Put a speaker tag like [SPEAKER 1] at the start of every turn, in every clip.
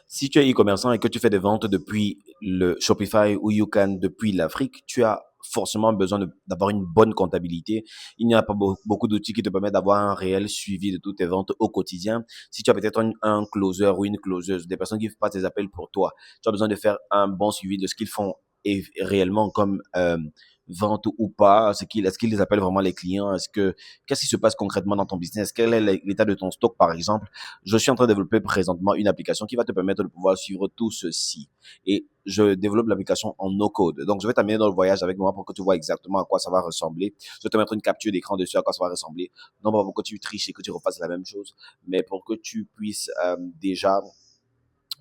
[SPEAKER 1] Si tu es e-commerçant et que tu fais des ventes depuis le Shopify ou YouCan depuis l'Afrique, tu as forcément besoin d'avoir une bonne comptabilité. Il n'y a pas beaucoup d'outils qui te permettent d'avoir un réel suivi de toutes tes ventes au quotidien. Si tu as peut-être un closer ou une closeuse, des personnes qui passent tes appels pour toi, tu as besoin de faire un bon suivi de ce qu'ils font et réellement comme vente ou pas, est-ce qu'ils les appellent vraiment les clients, qu'est-ce qui se passe concrètement dans ton business, quel est l'état de ton stock par exemple. Je suis en train de développer présentement une application qui va te permettre de pouvoir suivre tout ceci. Et je développe l'application en no-code. Donc, je vais t'amener dans le voyage avec moi pour que tu vois exactement à quoi ça va ressembler. Je vais te mettre une capture d'écran dessus à quoi ça va ressembler. Non pas pour que tu triches et que tu refasses la même chose, mais pour que tu puisses déjà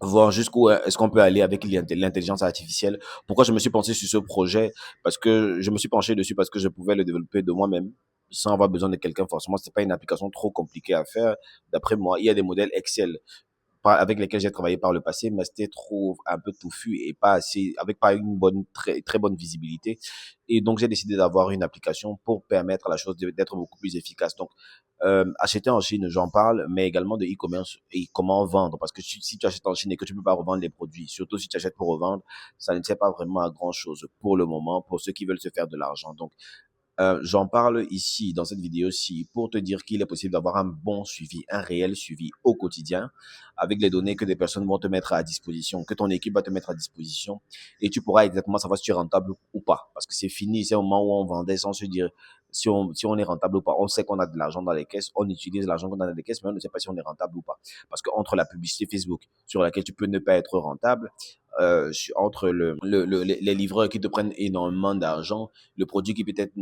[SPEAKER 1] voir jusqu'où est-ce qu'on peut aller avec l'intelligence artificielle. Pourquoi je me suis penché sur ce projet? Parce que je me suis penché dessus parce que je pouvais le développer de moi-même sans avoir besoin de quelqu'un forcément. C'est pas une application trop compliquée à faire. D'après moi, il y a des modèles Excel avec lesquels j'ai travaillé par le passé, mais c'était trop un peu touffu et pas assez, avec pas une bonne, très bonne visibilité. Et donc, j'ai décidé d'avoir une application pour permettre à la chose d'être beaucoup plus efficace. Donc, acheter en Chine, j'en parle, mais également de e-commerce et comment vendre. Parce que si tu achètes en Chine et que tu peux pas revendre les produits, surtout si tu achètes pour revendre, ça ne sert pas vraiment à grand chose pour le moment, pour ceux qui veulent se faire de l'argent. Donc, j'en parle ici, dans cette vidéo-ci, pour te dire qu'il est possible d'avoir un bon suivi, un réel suivi au quotidien, avec les données que des personnes vont te mettre à disposition, que ton équipe va te mettre à disposition, et tu pourras exactement savoir si tu es rentable ou pas. Parce que c'est fini, c'est au moment où on vendait sans se dire si on est rentable ou pas. On sait qu'on a de l'argent dans les caisses, on utilise l'argent qu'on a dans les caisses, mais on ne sait pas si on est rentable ou pas. Parce que entre la publicité Facebook, sur laquelle tu peux ne pas être rentable, entre les livreurs qui te prennent énormément d'argent, le produit qui peut-être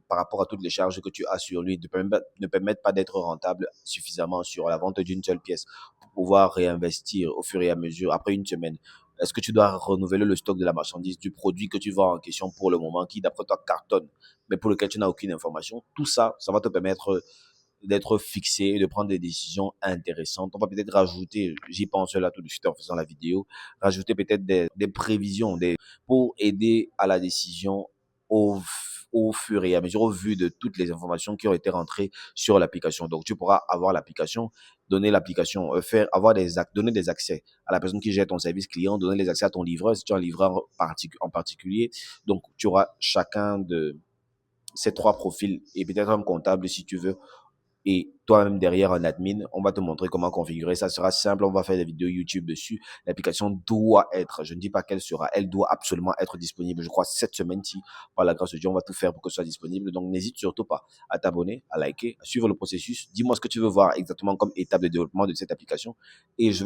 [SPEAKER 1] par rapport à toutes les charges que tu as sur lui ne permettent pas d'être rentable suffisamment sur la vente d'une seule pièce pour pouvoir réinvestir au fur et à mesure après une semaine. Est-ce que tu dois renouveler le stock de la marchandise, du produit que tu vends en question pour le moment, qui d'après toi cartonne, mais pour lequel tu n'as aucune information? Tout ça, ça va te permettre d'être fixé et de prendre des décisions intéressantes. On va peut-être rajouter, j'y pense là tout de suite en faisant la vidéo, rajouter peut-être des prévisions pour aider à la décision au, au fur et à mesure, au vu de toutes les informations qui ont été rentrées sur l'application. Donc, tu pourras avoir l'application, donner l'application, donner des accès à la personne qui gère ton service client, donner les accès à ton livreur, si tu as un livreur en particulier. Donc, tu auras chacun de ces trois profils et peut-être un comptable si tu veux et toi-même derrière un admin, on va te montrer comment configurer. Ça sera simple, on va faire des vidéos YouTube dessus. L'application doit être, je ne dis pas qu'elle sera, elle doit absolument être disponible. Je crois cette semaine-ci, par la grâce de Dieu, on va tout faire pour que ce soit disponible. Donc n'hésite surtout pas à t'abonner, à liker, à suivre le processus. Dis-moi ce que tu veux voir exactement comme étape de développement de cette application et je